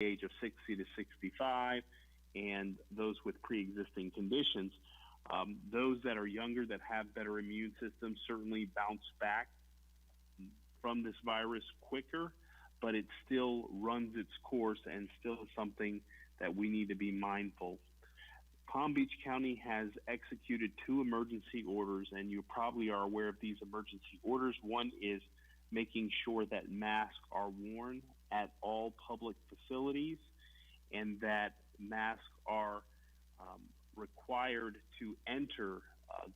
age of 60 to 65 and those with pre-existing conditions. Those that are younger that have better immune systems certainly bounce back from this virus quicker, but it still runs its course and still is something that we need to be mindful. Palm Beach County has executed 2 emergency orders, and you probably are aware of these emergency orders. One is making sure that masks are worn at all public facilities and that masks are required to enter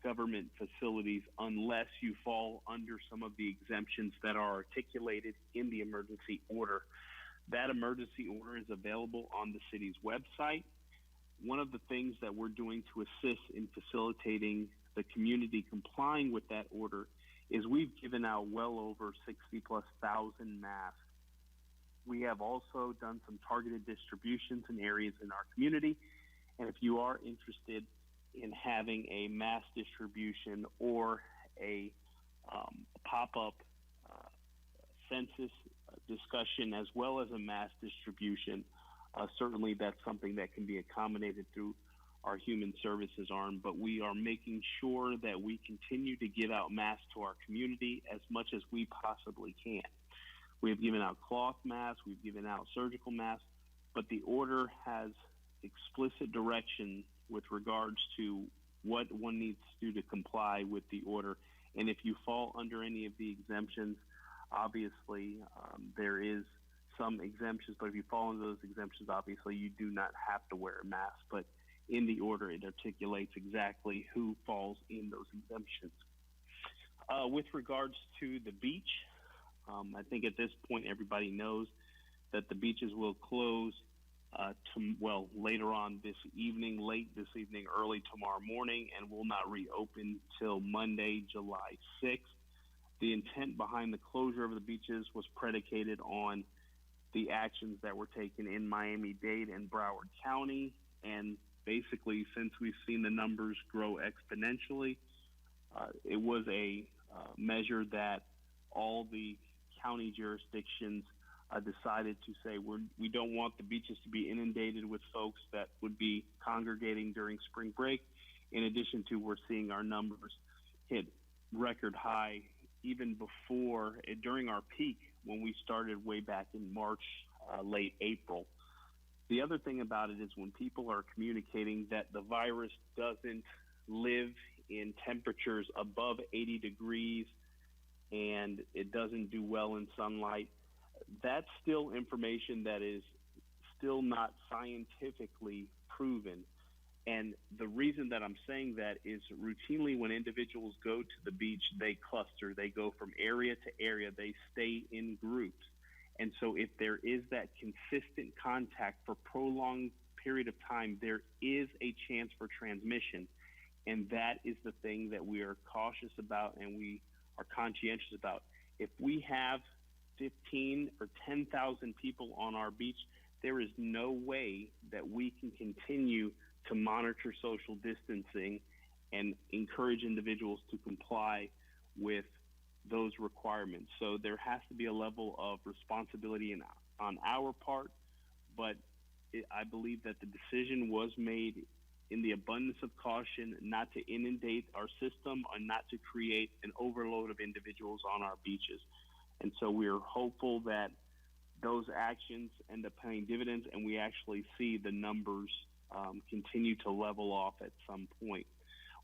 government facilities unless you fall under some of the exemptions that are articulated in the emergency order. That emergency order is available on the city's website. One of the things that we're doing to assist in facilitating the community complying with that order is we've given out well over 60,000+ masks. We have also done some targeted distributions in areas in our community. And if you are interested in having a mass distribution or a pop-up census discussion as well as a mass distribution, certainly that's something that can be accommodated through our human services arm. But we are making sure that we continue to give out masks to our community as much as we possibly can. We have given out cloth masks, we've given out surgical masks, but the order has explicit direction with regards to what one needs to do to comply with the order. And if you fall under any of the exemptions, obviously there is some exemptions, but if you fall into those exemptions, obviously you do not have to wear a mask. But in the order, it articulates exactly who falls in those exemptions. With regards to the beach, I think at this point everybody knows that the beaches will close later on this evening, late this evening, early tomorrow morning, and will not reopen till Monday, July 6th. The intent behind the closure of the beaches was predicated on the actions that were taken in Miami-Dade and Broward County, and basically since we've seen the numbers grow exponentially, it was a measure that all the county jurisdictions decided to say we don't want the beaches to be inundated with folks that would be congregating during spring break. In addition to, we're seeing our numbers hit record high even before, during our peak when we started way back in March, late April. The other thing about it is when people are communicating that the virus doesn't live in temperatures above 80 degrees and it doesn't do well in sunlight, that's still information that is still not scientifically proven. And the reason that I'm saying that is routinely when individuals go to the beach, they cluster, they go from area to area, they stay in groups. And so if there is that consistent contact for prolonged period of time, there is a chance for transmission. And that is the thing that we are cautious about and we are conscientious about. If we have 15 or 10,000 people on our beach, there is no way that we can continue to monitor social distancing and encourage individuals to comply with those requirements. So there has to be a level of responsibility on our part, but I believe that the decision was made in the abundance of caution not to inundate our system or not to create an overload of individuals on our beaches. And so we're hopeful that those actions end up paying dividends and we actually see the numbers continue to level off at some point.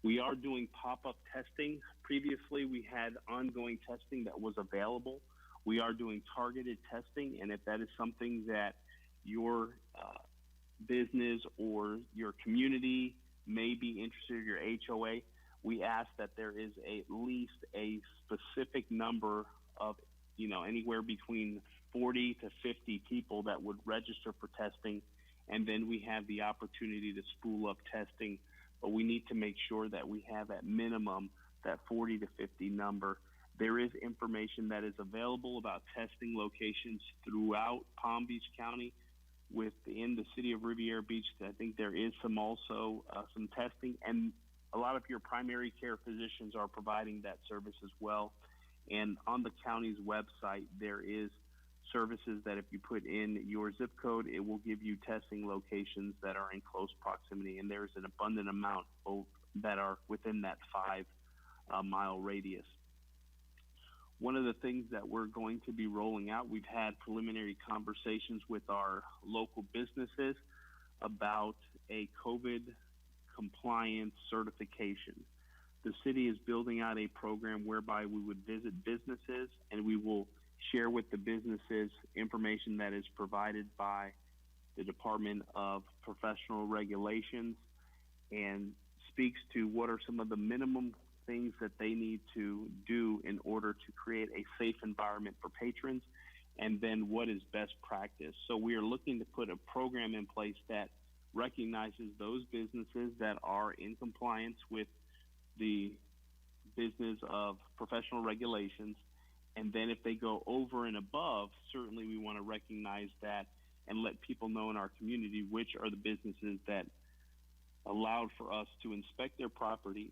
We are doing pop-up testing. Previously, we had ongoing testing that was available. We are doing targeted testing, and if that is something that your business or your community may be interested in, your HOA, we ask that there is at least a specific number of, anywhere between 40 to 50 people that would register for testing, and then we have the opportunity to spool up testing. But we need to make sure that we have at minimum that 40 to 50 number. There is information that is available about testing locations throughout Palm Beach County. Within the city of Riviera Beach, I think there is some testing, and a lot of your primary care physicians are providing that service as well. And on the county's website, there is services that if you put in your zip code, it will give you testing locations that are in close proximity, and there's an abundant amount that are within that 5-mile radius. One of the things that we're going to be rolling out, we've had preliminary conversations with our local businesses about a COVID compliance certification. The city is building out a program whereby we would visit businesses and we will share with the businesses information that is provided by the Department of Professional Regulations and speaks to what are some of the minimum things that they need to do in order to create a safe environment for patrons, and then what is best practice. So we are looking to put a program in place that recognizes those businesses that are in compliance with the business of professional regulations. And then if they go over and above, certainly we want to recognize that and let people know in our community which are the businesses that allowed for us to inspect their property,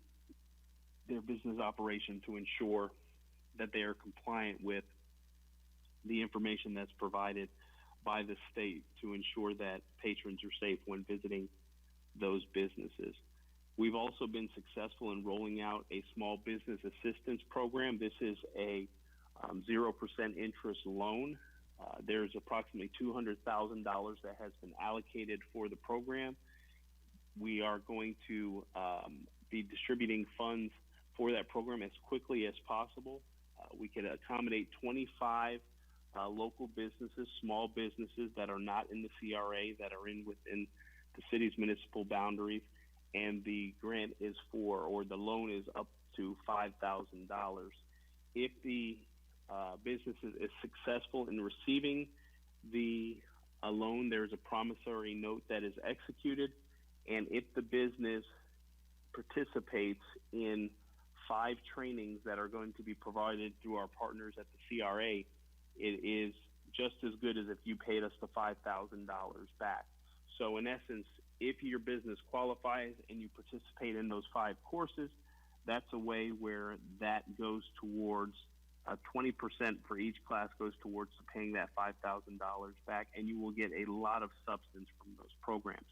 their business operation, to ensure that they are compliant with the information that's provided by the state to ensure that patrons are safe when visiting those businesses. We've also been successful in rolling out a small business assistance program. This is a 0% interest loan. There's approximately $200,000 that has been allocated for the program. We are going to be distributing funds for that program as quickly as possible. We can accommodate 25 local businesses, small businesses that are not in the CRA, that are within the city's municipal boundaries, and the grant is the loan is up to $5,000. If the business is successful in receiving the loan, there's a promissory note that is executed, and if the business participates in 5 trainings that are going to be provided through our partners at the CRA, it is just as good as if you paid us the $5,000 back. So in essence, if your business qualifies and you participate in those 5 courses, that's a way where that goes towards 20% for each class goes towards paying that $5,000 back, and you will get a lot of substance from those programs.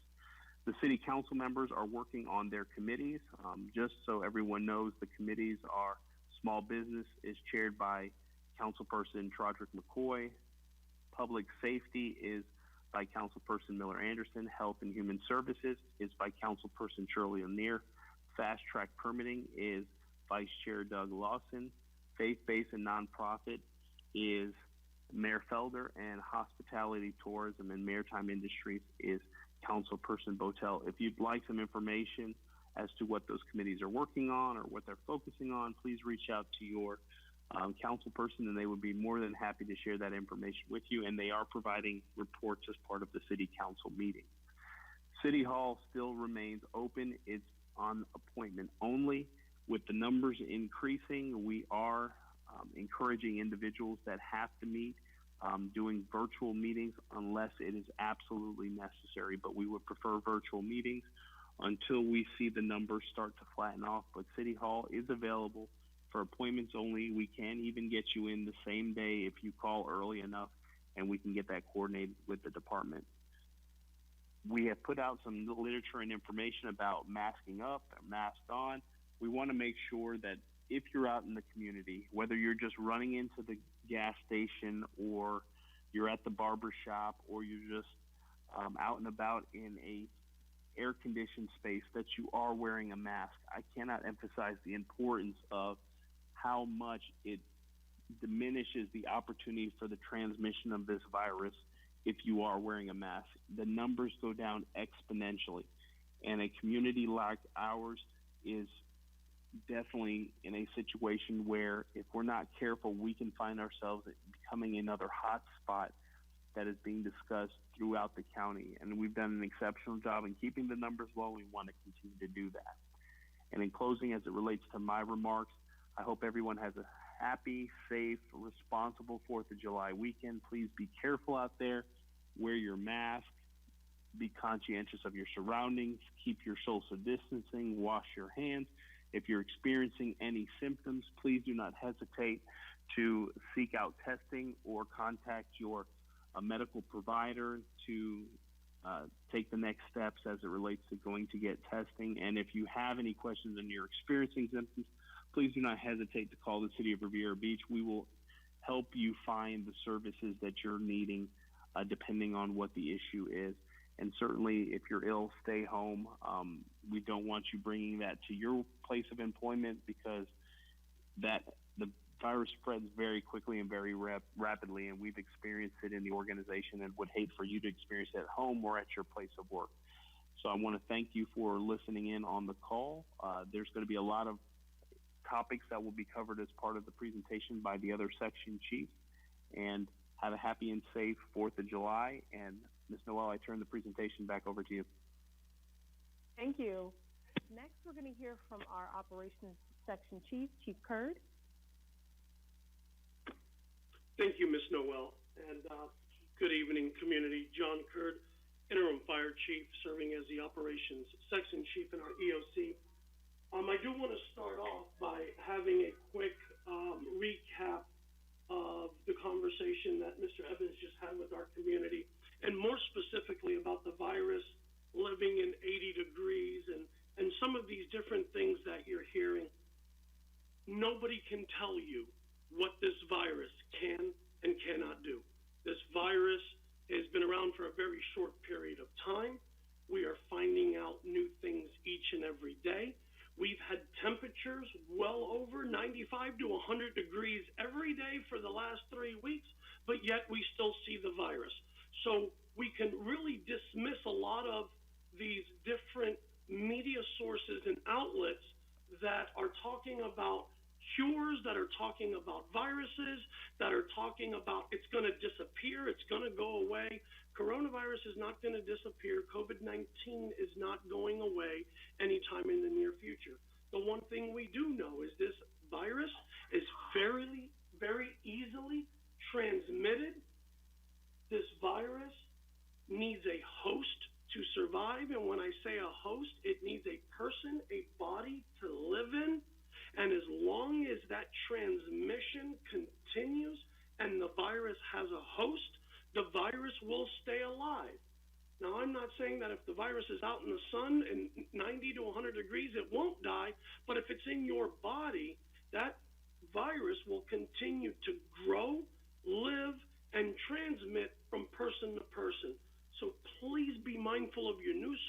The city council members are working on their committees. Just so everyone knows, the committees are small business is chaired by Councilperson Trodrick McCoy. Public safety is by Councilperson Miller Anderson. Health and Human Services is by Councilperson Shirley O'Neill. Fast Track Permitting is Vice Chair Doug Lawson. Faith-based and nonprofit is Mayor Felder, and Hospitality, Tourism, and Maritime Industries is Councilperson Botel. If you'd like some information as to what those committees are working on or what they're focusing on, please reach out to your council person, and they would be more than happy to share that information with you. And they are providing reports as part of the city council meeting. City Hall still remains open. It's on appointment only. With the numbers increasing, we are encouraging individuals that have to meet doing virtual meetings unless it is absolutely necessary. But we would prefer virtual meetings until we see the numbers start to flatten off. But City Hall is available for appointments only. We can even get you in the same day if you call early enough, and we can get that coordinated with the department. We have put out some literature and information about masking up or masked on. We want to make sure that if you're out in the community, whether you're just running into the gas station or you're at the barber shop or you're just out and about in a air-conditioned space, that you are wearing a mask. I cannot emphasize the importance of how much it diminishes the opportunity for the transmission of this virus if you are wearing a mask. The numbers go down exponentially, and a community like ours is definitely in a situation where if we're not careful, we can find ourselves becoming another hot spot that is being discussed throughout the county. And we've done an exceptional job in keeping the numbers low. We want to continue to do that. And in closing, as it relates to my remarks, I hope everyone has a happy, safe, responsible 4th of July weekend. Please be careful out there. Wear your mask. Be conscientious of your surroundings. Keep your social distancing. Wash your hands. If you're experiencing any symptoms, please do not hesitate to seek out testing or contact your medical provider to take the next steps as it relates to going to get testing. And if you have any questions and you're experiencing symptoms, please do not hesitate to call the City of Riviera Beach. We will help you find the services that you're needing, depending on what the issue is. And certainly, if you're ill, stay home. We don't want you bringing that to your place of employment, because the virus spreads very quickly and very rapidly, and we've experienced it in the organization and would hate for you to experience it at home or at your place of work. So I want to thank you for listening in on the call. There's going to be a lot of topics that will be covered as part of the presentation by the other section chiefs. And have a happy and safe 4th of July. And Ms. Noel, I turn the presentation back over to you. Thank you. Next, we're going to hear from our operations section chief, Chief Kurd. Thank you, Ms. Noel, and good evening, community. John Kurd, Interim Fire Chief, serving as the Operations Section Chief in our EOC. I do want to start off by having a quick recap of the conversation that Mr. Evans just had with our community, and more specifically about the virus living in 80 degrees and some of these different things that you're hearing. Nobody can tell you what this virus can and cannot do. This virus has been around for a very short period of time. We are finding out new things each and every day. We've had temperatures well over 95 to 100 degrees every day for the last 3 weeks, but yet we still see the virus. So we can really dismiss a lot of these different media sources and outlets that are talking about cures, that are talking about viruses, that are talking about it's going to disappear, it's going to go away. Coronavirus is not going to disappear. COVID-19 is not going away anytime in the near future. The one thing we do know is this virus is very, very easily transmitted. This virus needs a host to survive, and when I say a host, it needs a person, a body to live in. And as long as that transmission continues and the virus has a host, the virus will stay alive. Now, I'm not saying that if the virus is out in the sun and 90 to 100 degrees, it won't die, but if it's in your body, that virus will continue to grow, live, and transmit from person to person. So please be mindful of your news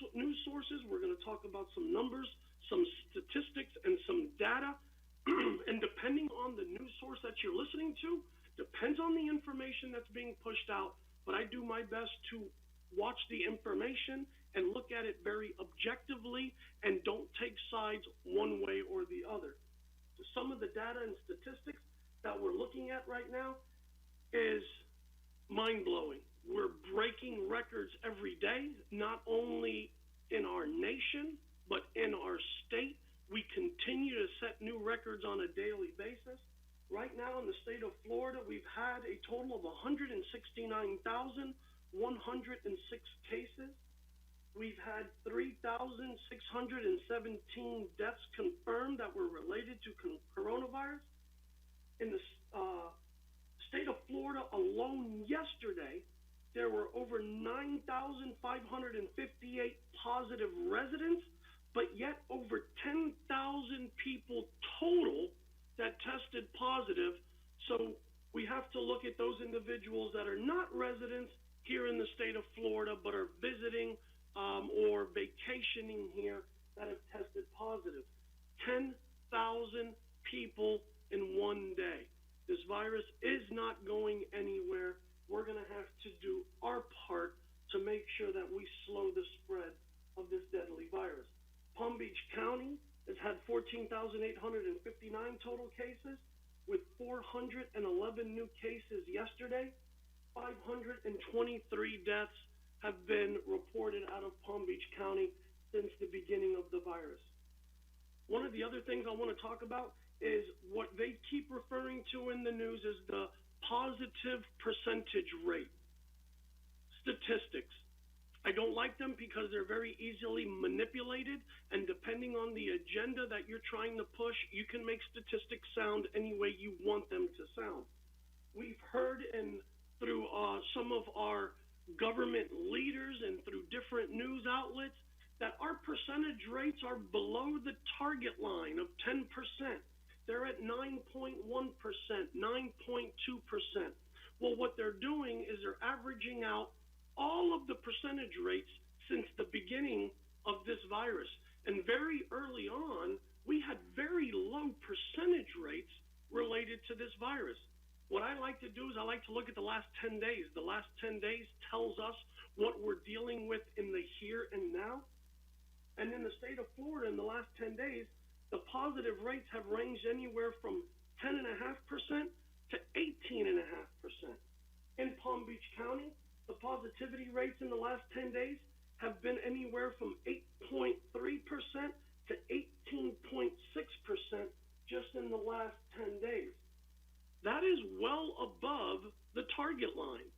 sources. We're going to talk about some numbers, some statistics, and some data. And depending on the news source that you're listening to, depends on the information that's being pushed out. But I do my best to watch the information and look at it very objectively and don't take sides one way or the other. So some of the data and statistics that we're looking at right now is mind-blowing. We're breaking records every day, not only in our nation, but in our state. We continue to set new records on a daily basis. Right now in the state of Florida, we've had a total of 169,106 cases. We've had 3,617 deaths confirmed that were related to coronavirus. In the state of Florida alone yesterday, there were over 9,558 positive residents, but yet over 10,000 people total that tested positive. So we have to look at those individuals that are not residents here in the state of Florida, but are visiting or vacationing here that have tested positive. 10,000 people in one day. This virus is not going anywhere. We're going to have to do our part to make sure that we slow the spread of this deadly virus. Palm Beach County has had 14,859 total cases, with 411 new cases yesterday. 523 deaths have been reported out of Palm Beach County since the beginning of the virus. One of the other things I want to talk about is what they keep referring to in the news as the positive percentage rate. Statistics. I don't like like them because they're very easily manipulated, and depending on the agenda that you're trying to push, you can make statistics sound any way you want them to sound. We've heard through some of our government leaders and through different news outlets that our percentage rates are below the target line of 10%. They're at 9.1%, 9.2%. Well, what they're doing is they're averaging out all of the percentage rates since the beginning of this virus. And very early on, we had very low percentage rates related to this virus. What I like to do is I like to look at the last 10 days. The last 10 days tells us what we're dealing with in the here and now. And in the state of Florida, in the last 10 days, the positive rates have ranged anywhere from 10.5% to 18.5%. In Palm Beach County, the positivity rates in the last 10 days have been anywhere from 8.3% to 18.6% just in the last 10 days. That is well above the target line.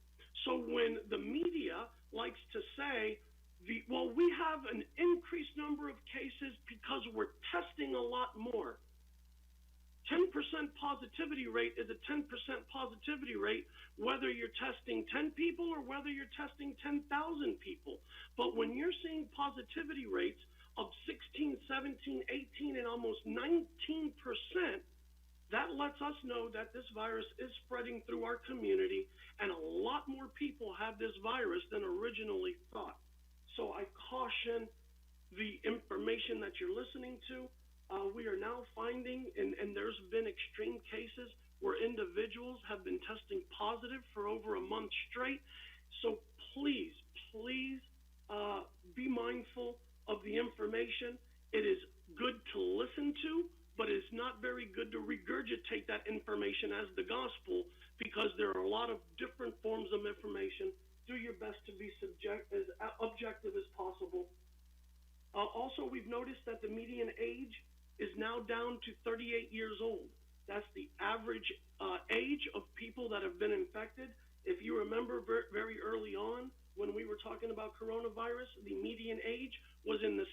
So when the media likes to say, well, we have an increased number of cases because we're testing a lot more. 10% positivity rate is a 10% positivity rate, whether you're testing 10 people or whether you're testing 10,000 people. But when you're seeing positivity rates of 16, 17, 18, and almost 19%, that lets us know that this virus is spreading through our community, and a lot more people have this virus than originally thought. So I caution the information that you're listening to. We are now finding, and there's been extreme cases where individuals have been testing positive for over a month straight. So please be mindful of the information. It is good to listen to, but it's not very good to regurgitate that information as the gospel, because there are a lot of different forms of information. Do your best to be as objective as possible. Also, we've noticed that the median age is now down to 38 years old. That's the average age of people that have been infected. If you remember very early on, when we were talking about coronavirus, the median age was in the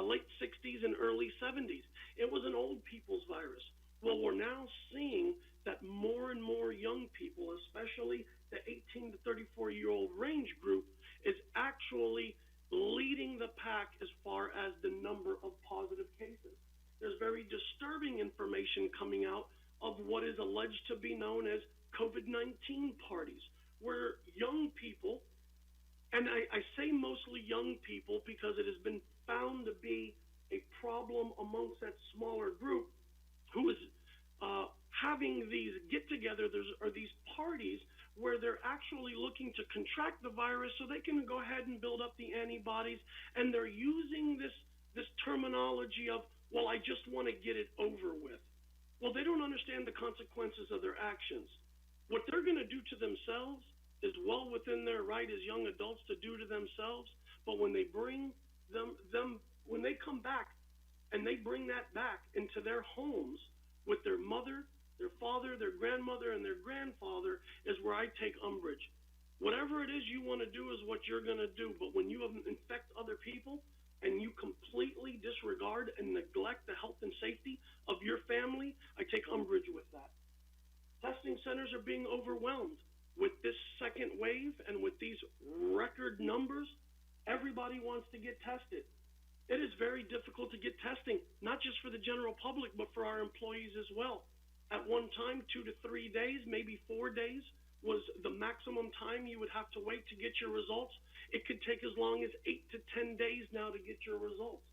late 60s and early 70s. It was an old people's virus. Well, we're now seeing that more and more young people, especially the 18 to 34-year-old range group, is actually leading the pack as far as the number of positive cases. There's very disturbing information coming out of what is alleged to be known as COVID-19 parties, where young people, and I say mostly young people because it has been found to be a problem amongst that smaller group, who is having these get-togethers or these parties where they're actually looking to contract the virus so they can go ahead and build up the antibodies, and they're using this terminology of, well, I just want to get it over with. Well, they don't understand the consequences of their actions. What they're going to do to themselves is well within their right as young adults to do to themselves, but when they bring when they come back and they bring that back into their homes with their mother, their father, their grandmother, and their grandfather, is where I take umbrage. Whatever it is you want to do is what you're going to do, but when you infect other people and you completely disregard and neglect the health and safety of your family, I take umbrage with that. Testing centers are being overwhelmed with this second wave, and with these record numbers, everybody wants to get tested. It is very difficult to get testing, not just for the general public, but for our employees as well. At one time, 2 to 3 days, maybe 4 days, was the maximum time you would have to wait to get your results. It could take as long as 8 to 10 days now to get your results.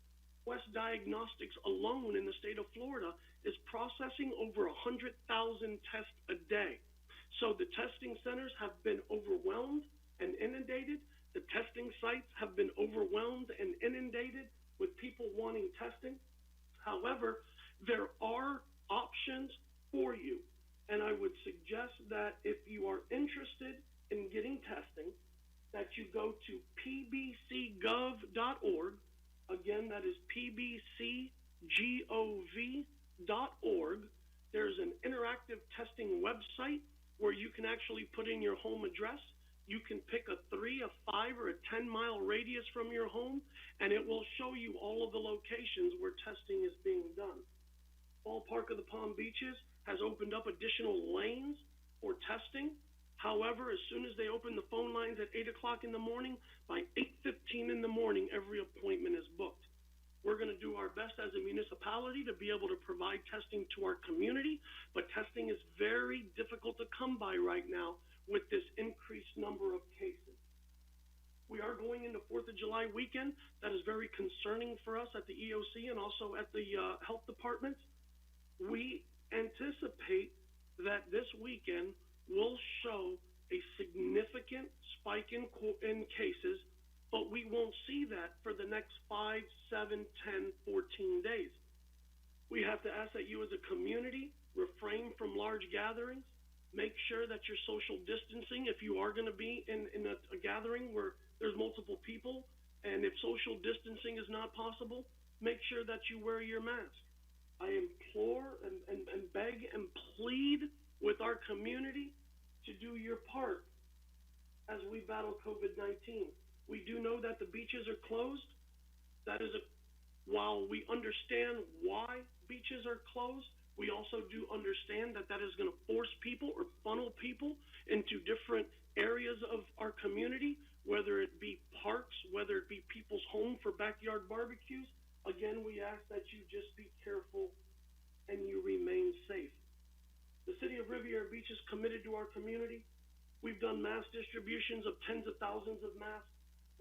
Quest Diagnostics alone in the state of Florida is processing over 100,000 tests a day. So the testing centers have been overwhelmed and inundated. The testing sites have been overwhelmed and inundated with people wanting testing. However, there are options for you. And I would suggest that if you are interested in getting testing, that you go to pbcgov.org. Again, that is pbcgov.org. There's an interactive testing website where you can actually put in your home address. You can pick a 3, a 5, or a 10-mile radius from your home, and it will show you all of the locations where testing is being done. Ballpark of the Palm Beaches has opened up additional lanes for testing. However, as soon as they open the phone lines at 8 o'clock in the morning, by 8:15 in the morning, every appointment is booked. We're going to do our best as a municipality to be able to provide testing to our community, but testing is very difficult to come by right now with this increased number of cases. We are going into 4th of July weekend. That is very concerning for us at the EOC and also at the health department. We anticipate that this weekend will show a significant spike in cases, but we won't see that for the next 5, 7, 10, 14 days. We have to ask that you as a community refrain from large gatherings. Make sure that you're social distancing if you are going to be in a gathering where there's multiple people. And if social distancing is not possible, make sure that you wear your mask. I implore and beg and plead with our community to do your part as we battle COVID-19. We do know that the beaches are closed. While we understand why beaches are closed, we also do understand that is going to force people or funnel people into different areas of our community, whether it be parks, whether it be people's home for backyard barbecues. Again, we ask that you just be careful and you remain safe. The city of Riviera Beach is committed to our community. We've done mass distributions of tens of thousands of masks.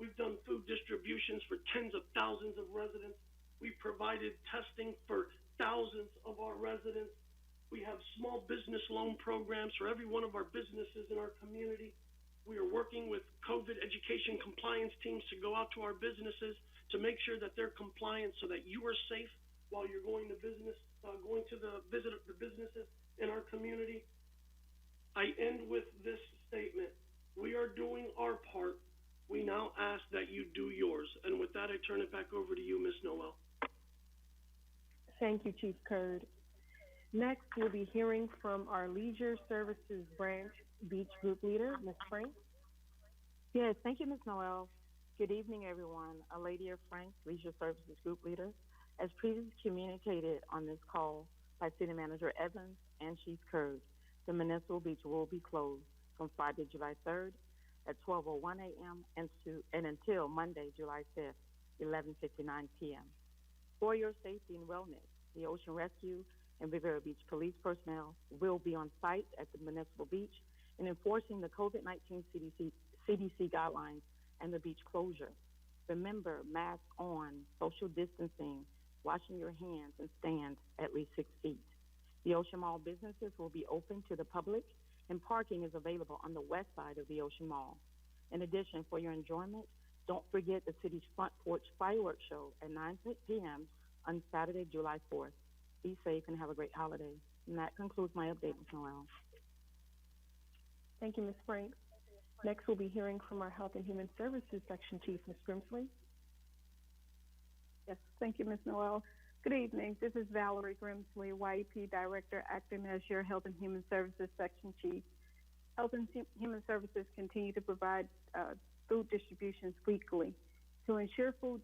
We've done food distributions for tens of thousands of residents. We've provided testing for thousands of our residents. We have small business loan programs for every one of our businesses in our community. We are working with COVID education compliance teams to go out to our businesses to make sure that they're compliant so that you are safe while you're going to business, going to the businesses in our community. I end with this statement. We are doing our part. We now ask that you do yours. And with that, I turn it back over to you, Ms. Noel. Thank you, Chief Kurd. Next, we'll be hearing from our Leisure Services Branch Beach Group Leader, Ms. Frank. Yes, thank you, Ms. Noel. Good evening, everyone. Aladia Frank, Leisure Services Group Leader. As previously communicated on this call by City Manager Evans and Chief Kurd, the Municipal Beach will be closed from Friday, July 3rd at 12:01 a.m. and until Monday, July 5th, 11:59 p.m. For your safety and wellness, the Ocean Rescue and Riviera Beach police personnel will be on site at the Municipal Beach in enforcing the COVID-19 CDC guidelines and the beach closure. Remember, mask on, social distancing, washing your hands, and stand at least 6 feet. The Ocean Mall businesses will be open to the public, and parking is available on the west side of the Ocean Mall. In addition, for your enjoyment, don't forget the city's front porch fireworks show at 9 p.m. on Saturday, July 4th. Be safe and have a great holiday. And that concludes my update, Ms. Noel. Thank you, Ms. Frank. Next, we'll be hearing from our Health and Human Services Section Chief, Ms. Grimsley. Yes, thank you, Ms. Noel. Good evening. This is Valerie Grimsley, YEP Director, acting as your Health and Human Services Section Chief. Health and Human Services continue to provide food distributions weekly. To ensure food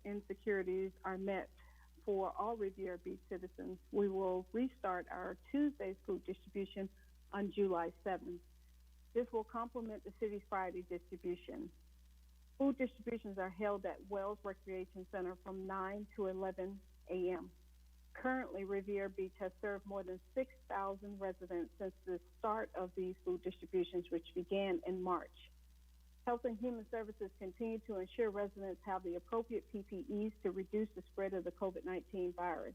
insecurities are met for all Riviera Beach citizens, we will restart our Tuesday's food distribution on July 7th. This will complement the city's Friday distribution. Food distributions are held at Wells Recreation Center from 9 to 11 a.m. Currently, Riviera Beach has served more than 6,000 residents since the start of these food distributions, which began in March. Health and Human Services continue to ensure residents have the appropriate PPEs to reduce the spread of the COVID-19 virus.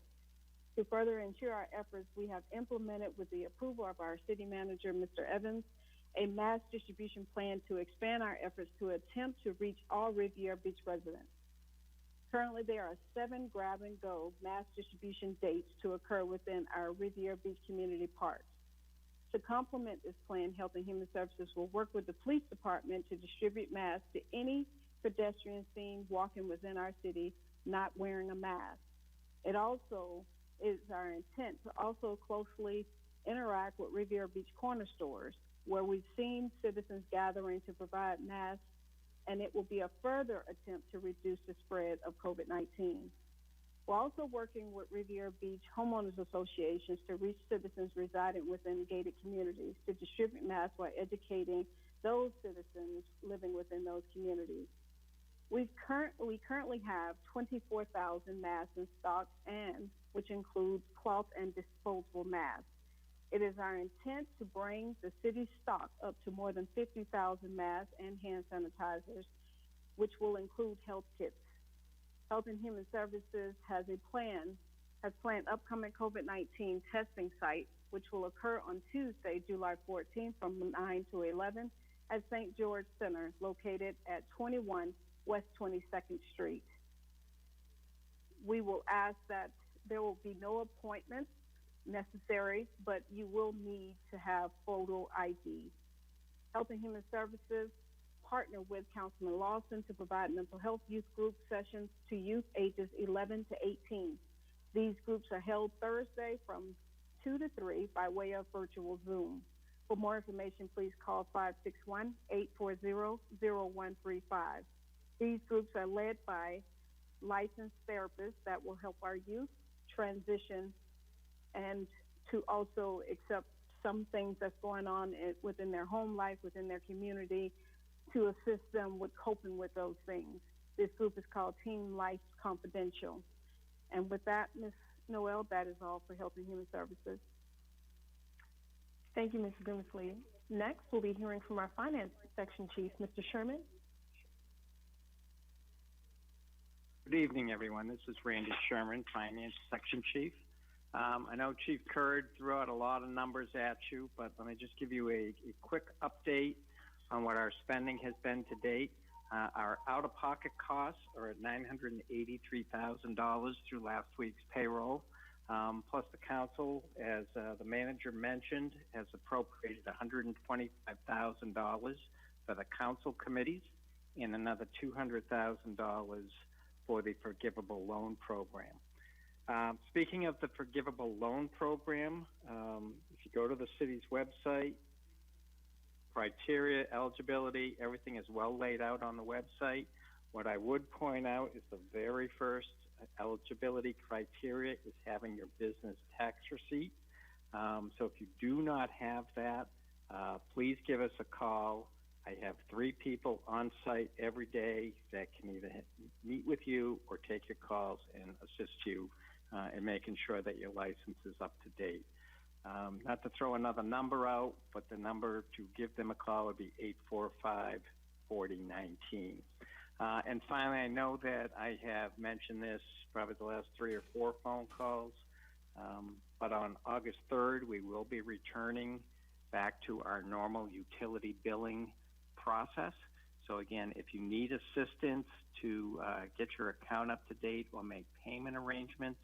To further ensure our efforts, we have implemented, with the approval of our city manager, Mr. Evans, a mass distribution plan to expand our efforts to attempt to reach all Riviera Beach residents. Currently, there are 7 grab-and-go mass distribution dates to occur within our Riviera Beach community parks. To complement this plan, Health and Human Services will work with the police department to distribute masks to any pedestrian seen walking within our city not wearing a mask. It also is our intent to also closely interact with Riviera Beach corner stores. where we've seen citizens gathering to provide masks, and it will be a further attempt to reduce the spread of COVID-19. We're also working with Riviera Beach homeowners associations to reach citizens residing within gated communities to distribute masks while educating those citizens living within those communities. We currently have 24,000 masks in stock, and which includes cloth and disposable masks. It is our intent to bring the city's stock up to more than 50,000 masks and hand sanitizers, which will include health kits. Health and Human Services has planned upcoming COVID-19 testing site, which will occur on Tuesday, July 14th from 9 to 11 at St. George Center, located at 21 West 22nd Street. We will ask that there will be no appointments necessary, but you will need to have photo ID. Health and Human Services partner with Councilman Lawson to provide mental health youth group sessions to youth ages 11 to 18. These groups are held Thursday from 2 to 3 by way of virtual Zoom. For more information, please call 561-840-0135. These groups are led by licensed therapists that will help our youth transition and to also accept some things that's going on within their home life, within their community, to assist them with coping with those things. This group is called Team Life Confidential. And with that, Ms. Noel, that is all for Health and Human Services. Thank you, Ms. Grimsley. Next, we'll be hearing from our Finance Section Chief, Mr. Sherman. Good evening, everyone. This is Randy Sherman, Finance Section Chief. I know Chief Curd threw out a lot of numbers at you, but let me just give you a quick update on what our spending has been to date. Our out-of-pocket costs are at $983,000 through last week's payroll. Plus the council, as the manager mentioned, has appropriated $125,000 for the council committees and another $200,000 for the forgivable loan program. Speaking of the forgivable loan program, if you go to the city's website, criteria, eligibility, everything is well laid out on the website. What I would point out is the very first eligibility criteria is having your business tax receipt. So if you do not have that, please give us a call. I have 3 people on site every day that can either meet with you or take your calls and assist you in making sure that your license is up to date. Not to throw another number out, but the number to give them a call would be 845-4019. And finally, I know that I have mentioned this probably the last 3 or 4 phone calls, but on August 3rd, we will be returning back to our normal utility billing process. So again, if you need assistance to get your account up to date or make payment arrangements,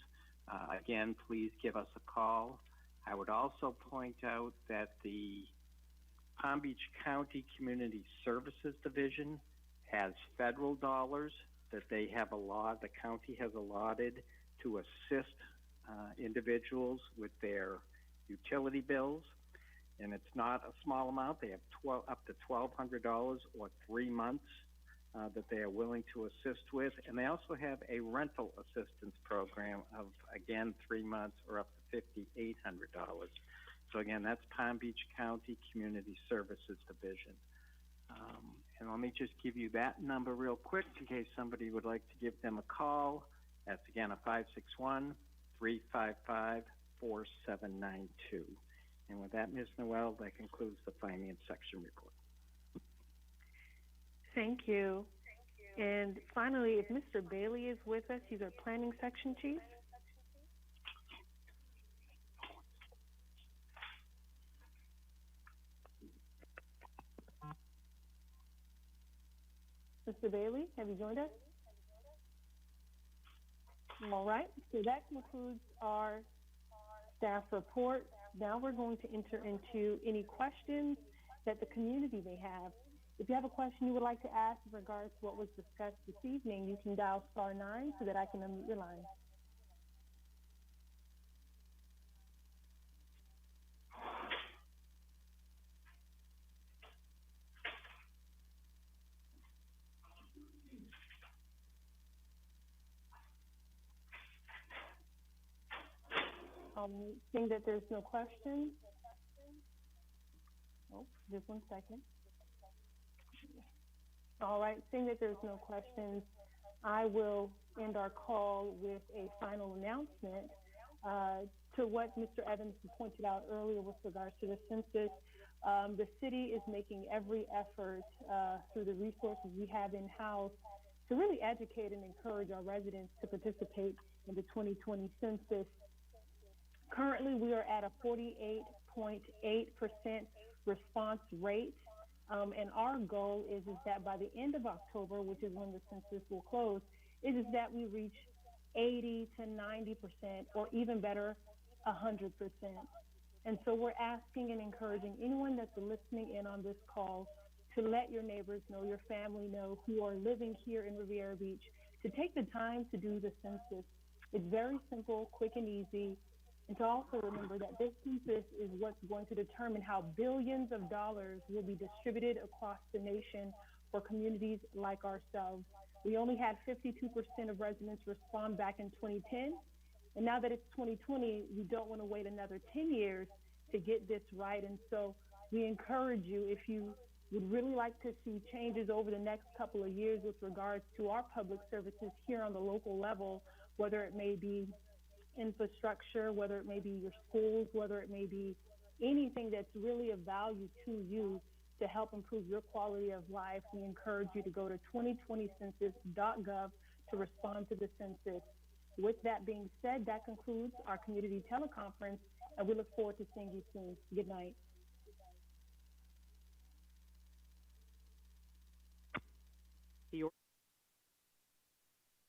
again, please give us a call. I would also point out that the Palm Beach County Community Services Division has federal dollars that they have the county has allotted to assist individuals with their utility bills. And it's not a small amount. They have up to $1,200 or 3 months that they are willing to assist with. And they also have a rental assistance program of, again, 3 months or up to $5,800. So again, that's Palm Beach County Community Services Division. And let me just give you that number real quick in case somebody would like to give them a call. That's again a 561-355-4792. And with that, Ms. Noel, that concludes the Finance Section report. Thank you. And finally, if Mr. Bailey is with us, he's our Planning Section Chief. Mr. Bailey, have you joined us? All right, so that concludes our staff report. Now we're going to enter into any questions that the community may have. If you have a question you would like to ask in regards to what was discussed this evening, you can dial *9 so that I can unmute your line. Seeing that there's no questions. Oh, just one second. All right, seeing that there's no questions, I will end our call with a final announcement. To what Mr. Evans pointed out earlier with regards to the census, the city is making every effort through the resources we have in-house to really educate and encourage our residents to participate in the 2020 census. Currently, we are at a 48.8% response rate, and our goal is that by the end of October, which is when the census will close, is that we reach 80 to 90%, or even better, 100%. And so we're asking and encouraging anyone that's listening in on this call to let your neighbors know, your family know, who are living here in Riviera Beach, to take the time to do the census. It's very simple, quick, and easy. And to also remember that this census is what's going to determine how billions of dollars will be distributed across the nation for communities like ourselves. We only had 52% of residents respond back in 2010. And now that it's 2020, we don't want to wait another 10 years to get this right. And so we encourage you, if you would really like to see changes over the next couple of years with regards to our public services here on the local level, whether it may be infrastructure, whether it may be your schools, whether it may be anything that's really of value to you to help improve your quality of life, we encourage you to go to 2020census.gov to respond to the census. With that being said, that concludes our community teleconference, and we look forward to seeing you soon. Good night.